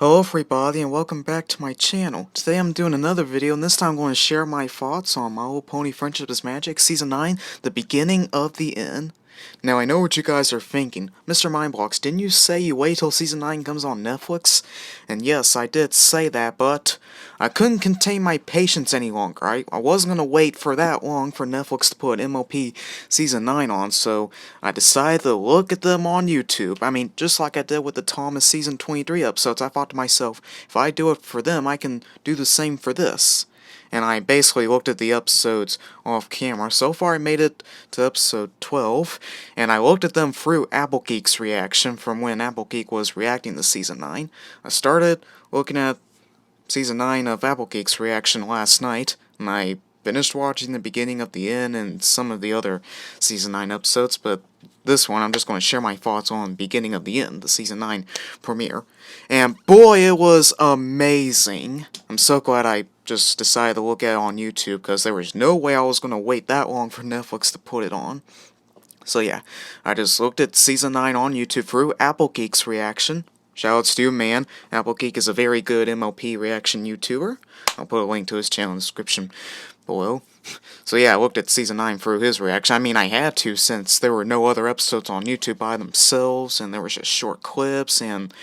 Hello everybody and welcome back to my channel. Today I'm doing another video and this time I'm going to share my thoughts on My Little Pony Friendship is Magic Season 9, The Beginning of the End. Now I know what you guys are thinking. Mr. Mindblocks, didn't you say you wait till Season 9 comes on Netflix? And yes, I did say that, but I couldn't contain my patience any longer. I wasn't going to wait for that long for Netflix to put MLP Season 9 on, so I decided to look at them on YouTube. I mean, just like I did with the Thomas Season 23 episodes, I thought to myself, if I do it for them, I can do the same for this. And I basically looked at the episodes off camera. So far I made it to episode 12, and I looked at them through Applegeek's reaction from when Applegeek was reacting to Season 9. I started looking at Season 9 of Applegeek's reaction last night, and I finished watching the beginning of the end and some of the other Season 9 episodes, but this one I'm just going to share my thoughts on beginning of the end, the Season 9 premiere. And boy, it was amazing. I'm so glad I just decided to look at it on YouTube, because there was no way I was going to wait that long for Netflix to put it on. So yeah, I just looked at Season 9 on YouTube through Applegeek's reaction. Shoutouts to you, man. Applegeek is a very good MLP reaction YouTuber. I'll put a link to his channel in the description below. So yeah, I looked at Season 9 through his reaction. I mean, I had to, since there were no other episodes on YouTube by themselves, and there was just short clips, and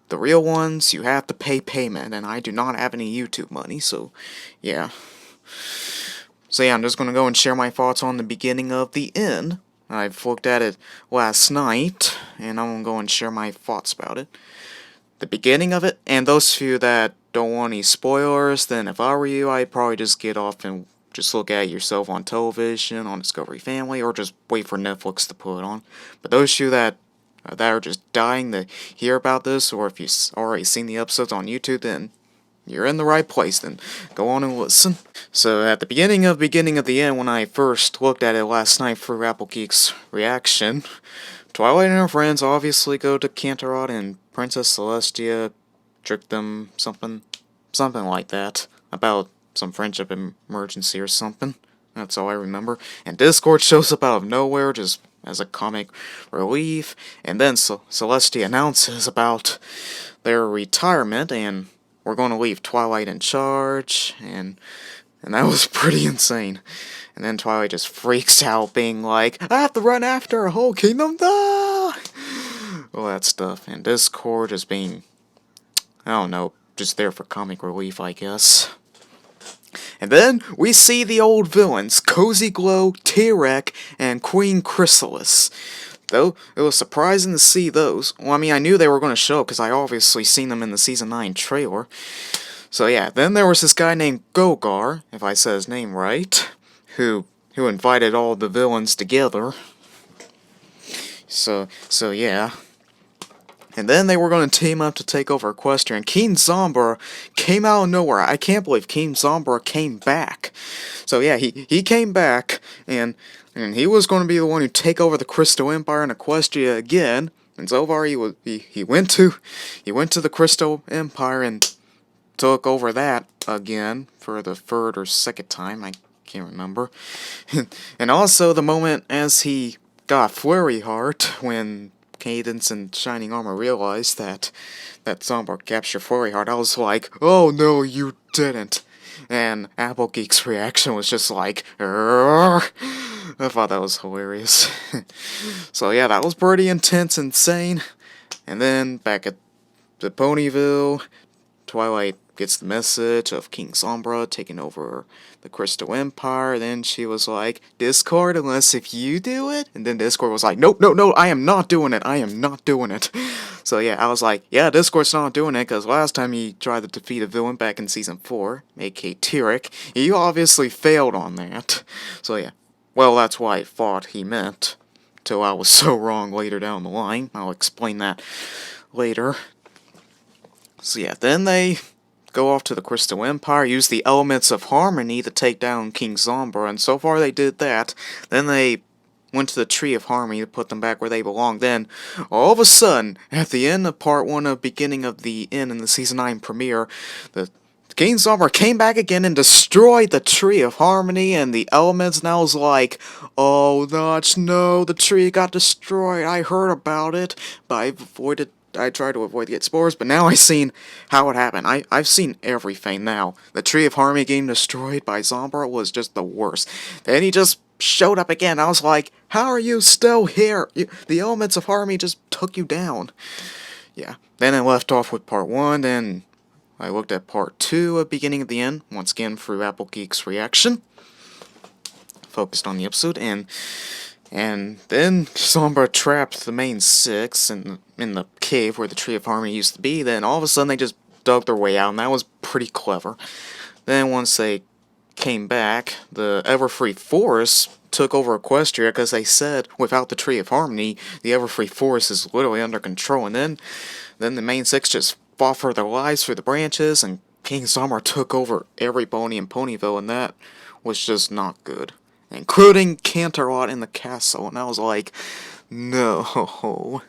the real ones, you have to pay payment, and I do not have any YouTube money, so yeah. So yeah, I'm just going to go and share my thoughts on the beginning of the end. I've looked at it last night, and I'm going to go and share my thoughts about it. The beginning of it, and those of you that don't want any spoilers, then if I were you, I'd probably just get off and just look at it yourself on television, on Discovery Family, or just wait for Netflix to put it on. But those of you that are just dying to hear about this, or if you've already seen the episodes on YouTube, then you're in the right place, then go on and listen. So at the beginning of the end, when I first looked at it last night through Applegeek's reaction, Twilight and her friends obviously go to Canterlot, and Princess Celestia tricked them something like that, about some friendship emergency or something. That's all I remember. And Discord shows up out of nowhere, just as a comic relief, and then Celestia announces about their retirement, and we're going to leave Twilight in charge, and that was pretty insane. And then Twilight just freaks out, being like, I have to run after a whole kingdom, all that stuff. And Discord just being, I don't know, just there for comic relief, I guess. And then we see the old villains, Cozy Glow, T-Rex, and Queen Chrysalis. Though, it was surprising to see those. Well, I mean, I knew they were going to show up, because I obviously seen them in the Season 9 trailer. So yeah, then there was this guy named Gogar, if I said his name right, who invited all the villains together. So yeah. And then they were going to team up to take over Equestria, and King Zombra came out of nowhere. I can't believe King Zombra came back. So yeah, he came back, and he was going to be the one who take over the Crystal Empire and Equestria again. And so far he went to the Crystal Empire and took over that again for the third or second time. I can't remember. And also the moment as he got Flurry Heart, when Cadence and Shining Armor realized that Zombra captured Flurry Heart, I was like, oh no, you didn't. And Applegeek's reaction was just like, Urgh. I thought that was hilarious. So yeah, that was pretty intense, insane. And then back at the Ponyville, Twilight gets the message of King Zombra taking over the Crystal Empire. Then she was like, Discord, unless if you do it? And then Discord was like, nope, I am not doing it. So yeah, I was like, yeah, Discord's not doing it, because last time he tried to defeat a villain back in Season 4, aka T-Rex, he obviously failed on that. So yeah, well, that's what I thought he meant, till I was so wrong later down the line. I'll explain that later. So yeah, then they go off to the Crystal Empire, use the elements of harmony to take down King Zombra, and so far they did that. Then they went to the Tree of Harmony to put them back where they belong. Then, all of a sudden, at the end of Part 1 of Beginning of the End in the Season 9 premiere, the King Zombra came back again and destroyed the Tree of Harmony and the elements, and I was like, oh, Notch, no, the tree got destroyed. I heard about it, but I tried to avoid the spoilers, but now I've seen how it happened. I've seen everything now. The Tree of Harmony getting destroyed by Zombra was just the worst. Then he just showed up again. I was like, how are you still here? The elements of Harmony just took you down. Yeah. Then I left off with part 1, then I looked at part 2 at beginning of the end, once again through Applegeek's reaction. Focused on the episode, and then Sombra trapped the main 6 in the cave where the Tree of Harmony used to be. Then all of a sudden they just dug their way out, and that was pretty clever. Then once they came back, the Everfree Forest took over Equestria because they said without the Tree of Harmony, the Everfree Forest is literally under control. And then the main 6 just fought for their lives through the branches, and King Sombra took over every pony in Ponyville, and that was just not good. Including Canterlot in the castle, and I was like, no.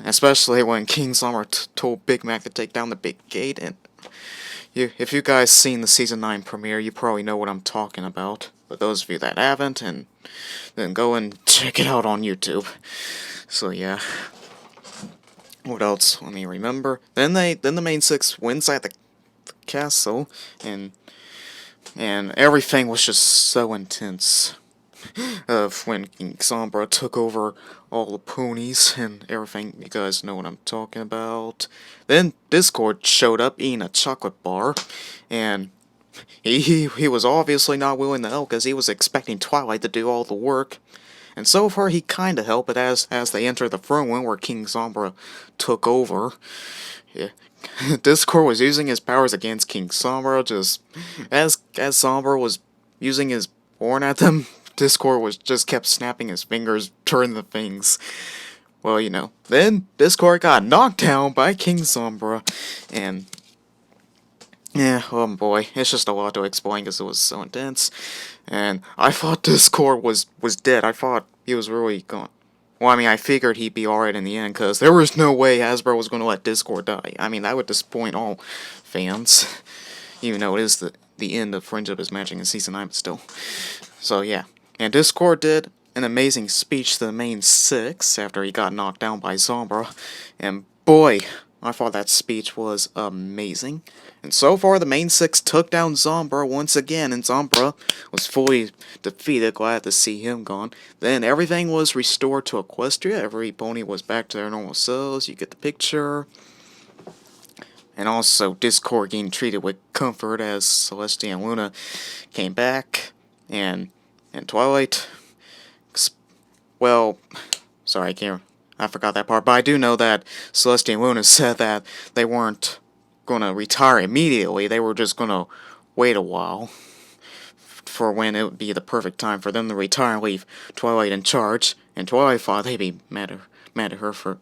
Especially when King Sombra told Big Mac to take down the big gate, and if you guys seen the Season 9 premiere, you probably know what I'm talking about. But those of you that haven't, and then go and check it out on YouTube. So yeah. What else? Let me remember. Then the main 6 went inside the castle, and everything was just so intense. Of when King Sombra took over all the ponies and everything. You guys know what I'm talking about. Then Discord showed up eating a chocolate bar, and he was obviously not willing to help because he was expecting Twilight to do all the work. And so far he kinda helped, but as they enter the throne room where King Sombra took over, yeah, Discord was using his powers against King Sombra. Just as Sombra was using his horn at them, Discord was just kept snapping his fingers, turning the things. Well, you know. Then Discord got knocked down by King Sombra, and yeah, oh boy, it's just a lot to explain because it was so intense. And I thought Discord was dead. I thought he was really gone. Well, I mean, I figured he'd be alright in the end, because there was no way Hasbro was going to let Discord die. I mean, that would disappoint all fans. Even though it is the end of Friendship is Matching in Season 9, but still. So, yeah. And Discord did an amazing speech to the main 6 after he got knocked down by Sombra. And boy, I thought that speech was amazing. And so far, the main 6 took down Sombra once again, and Sombra was fully defeated. Glad to see him gone. Then everything was restored to Equestria. Every pony was back to their normal selves. You get the picture. And also, Discord getting treated with comfort as Celestia and Luna came back. And Twilight, well, sorry, I forgot that part, but I do know that Celestia and Luna said that they weren't going to retire immediately. They were just going to wait a while for when it would be the perfect time for them to retire and leave Twilight in charge. And Twilight thought they'd be mad at her for...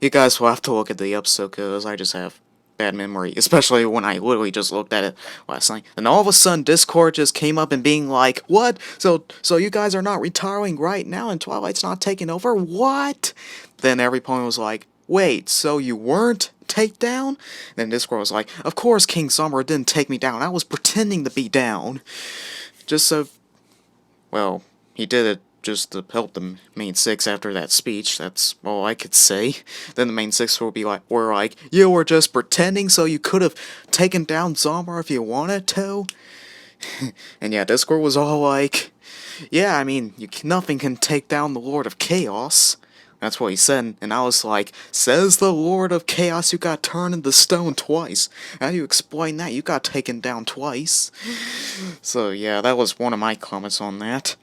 You guys will have to look at the episode, because I just have bad memory, especially when I literally just looked at it last night. And all of a sudden, Discord just came up and being like, what? So you guys are not retiring right now and Twilight's not taking over? What? Then every pony was like, wait, so you weren't take down? Then Discord was like, of course King Sombra didn't take me down. I was pretending to be down. Just so... Well, he did it just to help the main 6 after that speech. That's all I could say. Then the main 6 were like, you were just pretending so you could have taken down Sombra if you wanted to? And yeah, Discord was all like, yeah, I mean, nothing can take down the Lord of Chaos. That's what he said, and I was like, says the Lord of Chaos who got turned into stone twice. How do you explain that? You got taken down twice. So yeah, that was one of my comments on that.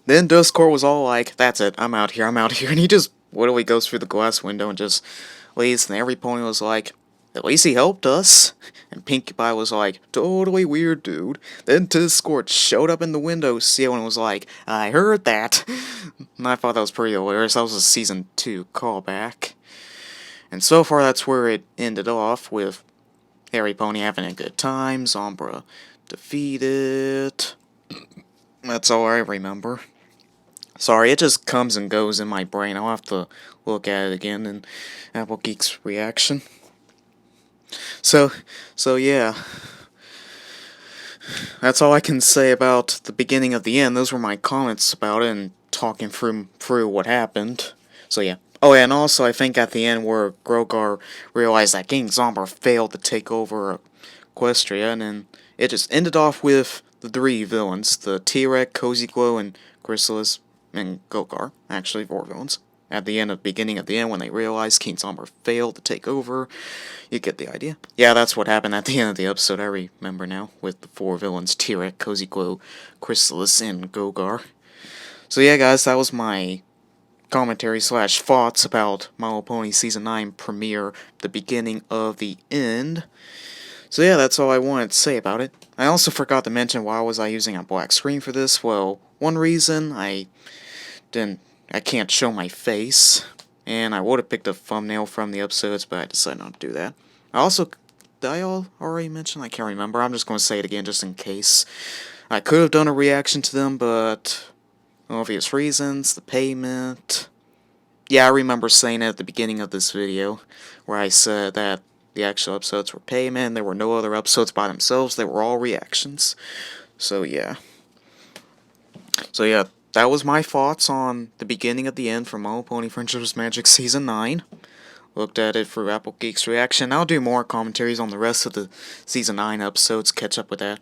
Then Discord was all like, that's it, I'm out here, and he just literally goes through the glass window and just leaves, and every pony was like, at least he helped us. And Pinkie Pie was like, totally weird, dude. Then Discord showed up in the window seal and was like, I heard that. And I thought that was pretty hilarious. That was a Season 2 callback. And so far, that's where it ended off, with every pony having a good time, Sombra defeated. That's all I remember. Sorry, it just comes and goes in my brain. I'll have to look at it again in Applegeek's reaction. So yeah. That's all I can say about the beginning of the end. Those were my comments about it and talking through what happened. So yeah. Oh, yeah, and also I think at the end where Grogar realized that King Zombar failed to take over Equestria, and then it just ended off with the three villains, the T-Rex, Cozy Glow, and Chrysalis, and Gokar, actually four villains. At the end of beginning of the end, when they realized King Zombar failed to take over, you get the idea. Yeah, that's what happened at the end of the episode, I remember now, with the four villains, T-Rex, Cozy Glow, Chrysalis, and Gogar. So yeah, guys, that was my commentary slash thoughts about My Little Pony Season 9 premiere, the beginning of the end. So yeah, that's all I wanted to say about it. I also forgot to mention why was I using a black screen for this. Well, one reason I can't show my face, and I would have picked a thumbnail from the episodes, but I decided not to do that. Did I already mention? I can't remember. I'm just going to say it again just in case. I could have done a reaction to them, but obvious reasons, the payment. Yeah, I remember saying it at the beginning of this video, where I said that the actual episodes were payment, there were no other episodes by themselves, they were all reactions. So yeah. That was my thoughts on the beginning of the end for My Little Pony Friendship's Magic Season 9. Looked at it through Applegeek's reaction. I'll do more commentaries on the rest of the Season 9 episodes, catch up with that.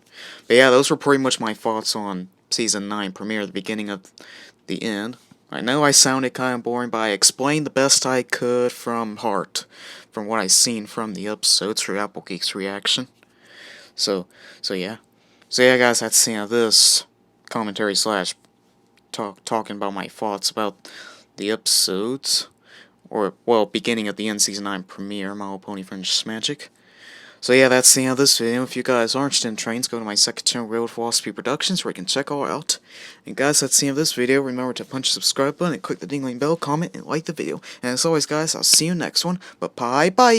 But yeah, those were pretty much my thoughts on Season 9 premiere, the beginning of the end. I know I sounded kind of boring, but I explained the best I could from heart, from what I seen from the episodes through Applegeek's reaction. So yeah. So yeah, guys, that's the end of this commentary slash talking about my thoughts about the episodes. Or, well, beginning of the end Season 9 premiere, My Little Pony Friendship's Magic. So yeah, that's the end of this video. If you guys are interested in trains, go to my second channel, Real Philosophy Productions, where you can check all out. And guys, that's the end of this video. Remember to punch the subscribe button and click the dingling bell, comment, and like the video. And as always, guys, I'll see you next one. But bye-bye!